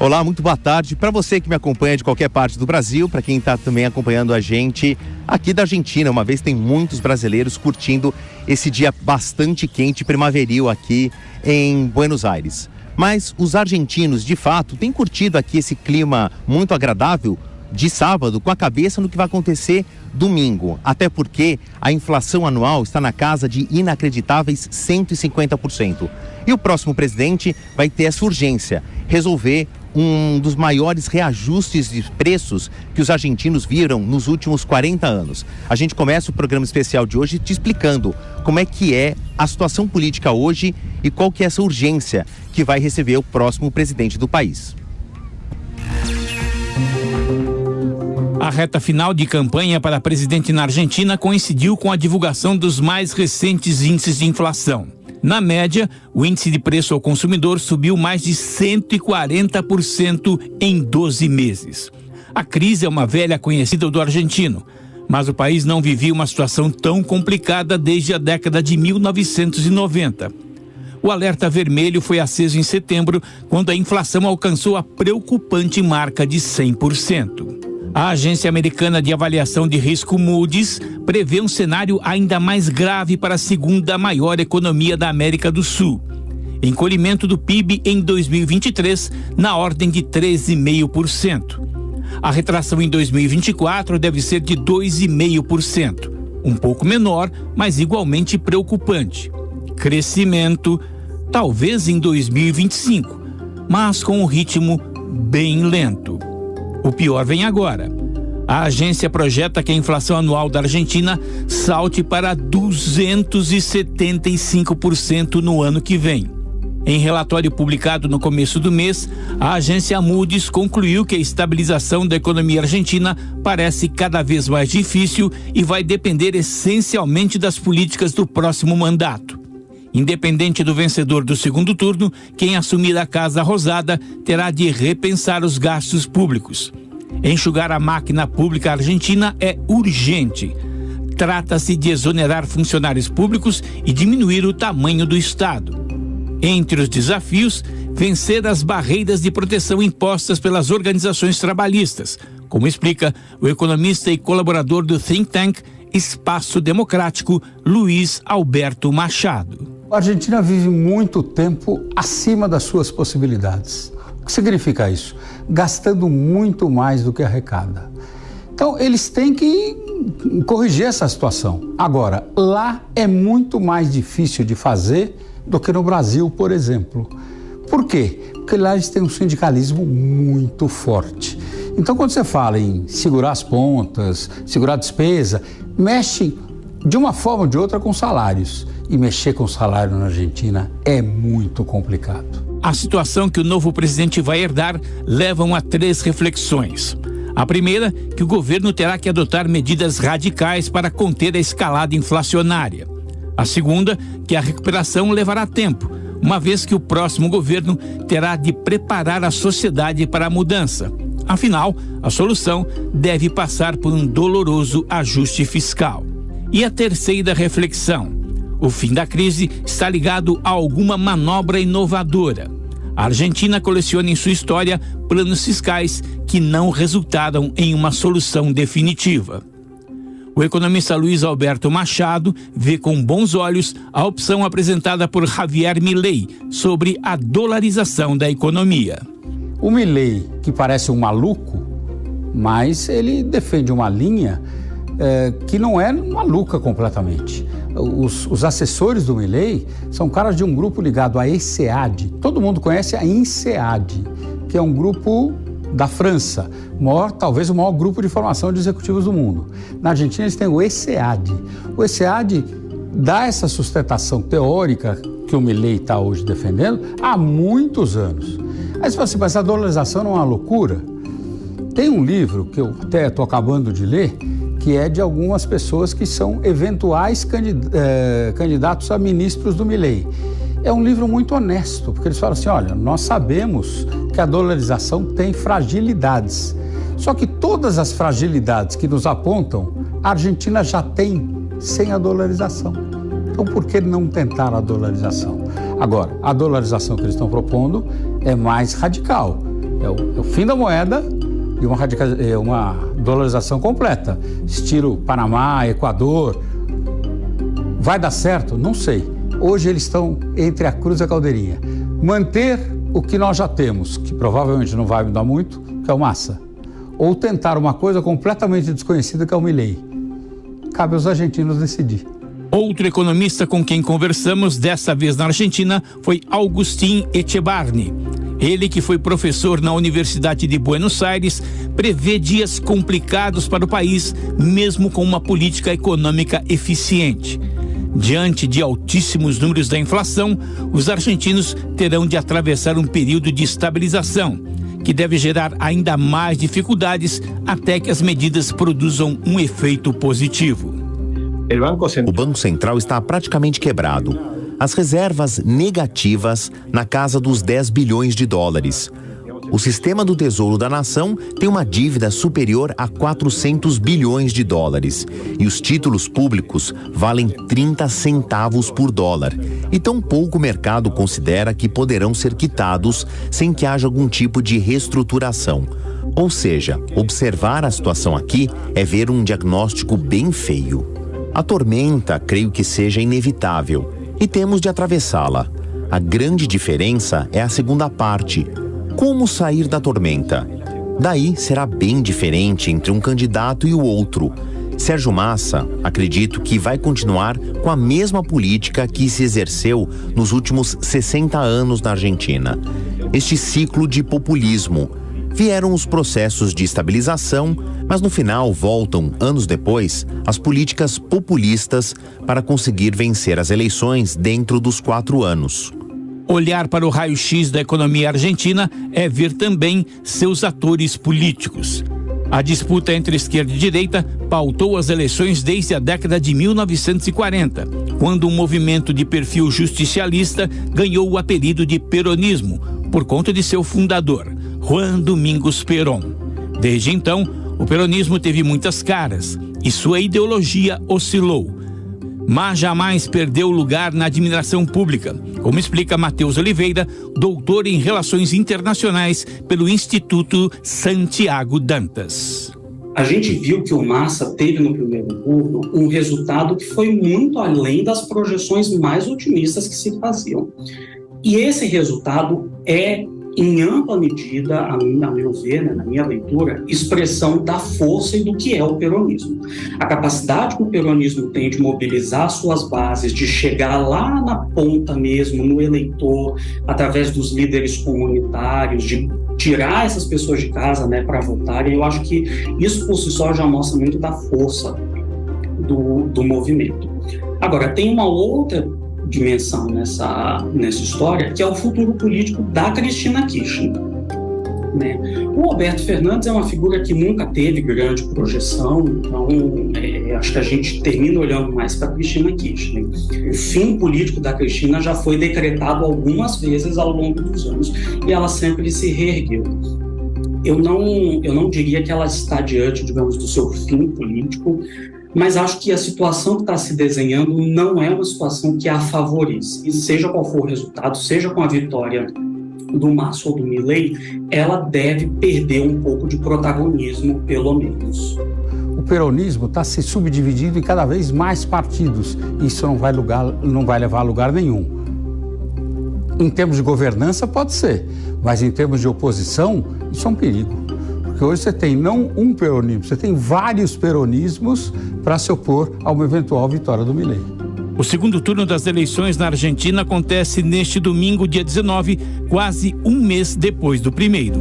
Olá, muito boa tarde para você que me acompanha de qualquer parte do Brasil, para quem está também acompanhando a gente aqui da Argentina. Uma vez tem muitos brasileiros curtindo esse dia bastante quente, primaveril aqui em Buenos Aires. Mas os argentinos, de fato, têm curtido aqui esse clima muito agradável de sábado, com a cabeça no que vai acontecer domingo. Até porque a inflação anual está na casa de inacreditáveis 150%. E o próximo presidente vai ter essa urgência, resolver um dos maiores reajustes de preços que os argentinos viram nos últimos 40 anos. A gente começa o programa especial de hoje te explicando como é que é a situação política hoje e qual que é essa urgência que vai receber o próximo presidente do país. A reta final de campanha para presidente na Argentina coincidiu com a divulgação dos mais recentes índices de inflação. Na média, o índice de preço ao consumidor subiu mais de 140% em 12 meses. A crise é uma velha conhecida do argentino, mas o país não vivia uma situação tão complicada desde a década de 1990. O alerta vermelho foi aceso em setembro, quando a inflação alcançou a preocupante marca de 100%. A agência americana de avaliação de risco Moody's prevê um cenário ainda mais grave para a segunda maior economia da América do Sul. Encolhimento do PIB em 2023 na ordem de 13,5%. A retração em 2024 deve ser de 2,5%, um pouco menor, mas igualmente preocupante. Crescimento, talvez em 2025, mas com um ritmo bem lento. O pior vem agora. A agência projeta que a inflação anual da Argentina salte para 275% no ano que vem. Em relatório publicado no começo do mês, a agência Moody's concluiu que a estabilização da economia argentina parece cada vez mais difícil e vai depender essencialmente das políticas do próximo mandato. Independente do vencedor do segundo turno, quem assumir a Casa Rosada terá de repensar os gastos públicos. Enxugar a máquina pública argentina é urgente. Trata-se de exonerar funcionários públicos e diminuir o tamanho do Estado. Entre os desafios, vencer as barreiras de proteção impostas pelas organizações trabalhistas, como explica o economista e colaborador do think tank Espaço Democrático, Luiz Alberto Machado. A Argentina vive muito tempo acima das suas possibilidades. O que significa isso? Gastando muito mais do que arrecada. Então, eles têm que corrigir essa situação. Agora, lá é muito mais difícil de fazer do que no Brasil, por exemplo. Por quê? Porque lá eles têm um sindicalismo muito forte. Então, quando você fala em segurar as pontas, segurar a despesa, mexe de uma forma ou de outra com salários. E mexer com salário na Argentina é muito complicado. A situação que o novo presidente vai herdar levam a 3 reflexões. A primeira, que o governo terá que adotar medidas radicais para conter a escalada inflacionária. A segunda, que a recuperação levará tempo, uma vez que o próximo governo terá de preparar a sociedade para a mudança. Afinal, a solução deve passar por um doloroso ajuste fiscal. E a terceira reflexão: o fim da crise está ligado a alguma manobra inovadora. A Argentina coleciona em sua história planos fiscais que não resultaram em uma solução definitiva. O economista Luiz Alberto Machado vê com bons olhos a opção apresentada por Javier Milei sobre a dolarização da economia. O Milei, que parece um maluco, mas ele defende uma linha que não é maluca completamente. Os assessores do Milei são caras de um grupo ligado à ESEAD. Todo mundo conhece a INSEAD, que é um grupo da França, talvez o maior grupo de formação de executivos do mundo. Na Argentina eles têm o ESEAD. O ESEAD dá essa sustentação teórica que o Milei está hoje defendendo há muitos anos. Aí você fala assim, mas a dolarização não é uma loucura? Tem um livro que eu até estou acabando de ler, que é de algumas pessoas que são eventuais candidatos a ministros do Milei. É um livro muito honesto, porque eles falam assim, olha, nós sabemos que a dolarização tem fragilidades. Só que todas as fragilidades que nos apontam, a Argentina já tem sem a dolarização. Então, por que não tentar a dolarização? Agora, a dolarização que eles estão propondo é mais radical. É o fim da moeda e uma dolarização completa, estilo Panamá, Equador. Vai dar certo? Não sei. Hoje eles estão entre a cruz e a caldeirinha. Manter o que nós já temos, que provavelmente não vai mudar muito, que é o Massa. Ou tentar uma coisa completamente desconhecida, que é o Milei. Cabe aos argentinos decidir. Outro economista com quem conversamos, dessa vez na Argentina, foi Agustín Echevarri. Ele, que foi professor na Universidade de Buenos Aires, prevê dias complicados para o país, mesmo com uma política econômica eficiente. Diante de altíssimos números da inflação, os argentinos terão de atravessar um período de estabilização, que deve gerar ainda mais dificuldades até que as medidas produzam um efeito positivo. O Banco Central está praticamente quebrado. As reservas negativas na casa dos 10 bilhões de dólares. O sistema do Tesouro da Nação tem uma dívida superior a 400 bilhões de dólares. E os títulos públicos valem 30 centavos por dólar. E tão pouco o mercado considera que poderão ser quitados sem que haja algum tipo de reestruturação. Ou seja, observar a situação aqui é ver um diagnóstico bem feio. A tormenta, creio que seja inevitável, e temos de atravessá-la. A grande diferença é a segunda parte. Como sair da tormenta? Daí será bem diferente entre um candidato e o outro. Sérgio Massa, acredito que vai continuar com a mesma política que se exerceu nos últimos 60 anos na Argentina. Este ciclo de populismo. Vieram os processos de estabilização, mas no final voltam, anos depois, as políticas populistas para conseguir vencer as eleições dentro dos 4 anos. Olhar para o raio-x da economia argentina é ver também seus atores políticos. A disputa entre esquerda e direita pautou as eleições desde a década de 1940, quando um movimento de perfil justicialista ganhou o apelido de peronismo, por conta de seu fundador, Juan Domingos Perón. Desde então, o peronismo teve muitas caras e sua ideologia oscilou, mas jamais perdeu lugar na admiração pública, como explica Matheus Oliveira, doutor em Relações Internacionais pelo Instituto Santiago Dantas. A gente viu que o Massa teve no primeiro turno um resultado que foi muito além das projeções mais otimistas que se faziam. E esse resultado é, em ampla medida, a meu ver, na minha leitura, expressão da força e do que é o peronismo. A capacidade que o peronismo tem de mobilizar suas bases, de chegar lá na ponta mesmo, no eleitor, através dos líderes comunitários, de tirar essas pessoas de casa, né, para votarem. Eu acho que isso por si só já mostra muito da força do movimento. Agora, tem uma outra dimensão nessa história, que é o futuro político da Cristina Kirchner. Né? O Alberto Fernandes é uma figura que nunca teve grande projeção, então acho que a gente termina olhando mais para a Cristina Kirchner. O fim político da Cristina já foi decretado algumas vezes ao longo dos anos e ela sempre se reergueu. Eu não diria que ela está diante, digamos, do seu fim político, mas acho que a situação que está se desenhando não é uma situação que a favorece. E seja qual for o resultado, seja com a vitória do Massa ou do Milei, ela deve perder um pouco de protagonismo, pelo menos. O peronismo está se subdividindo em cada vez mais partidos. Isso não vai levar a lugar nenhum. Em termos de governança, pode ser, mas em termos de oposição, isso é um perigo. Porque hoje você tem não um peronismo, você tem vários peronismos para se opor a uma eventual vitória do Milei. O segundo turno das eleições na Argentina acontece neste domingo, dia 19, quase um mês depois do primeiro.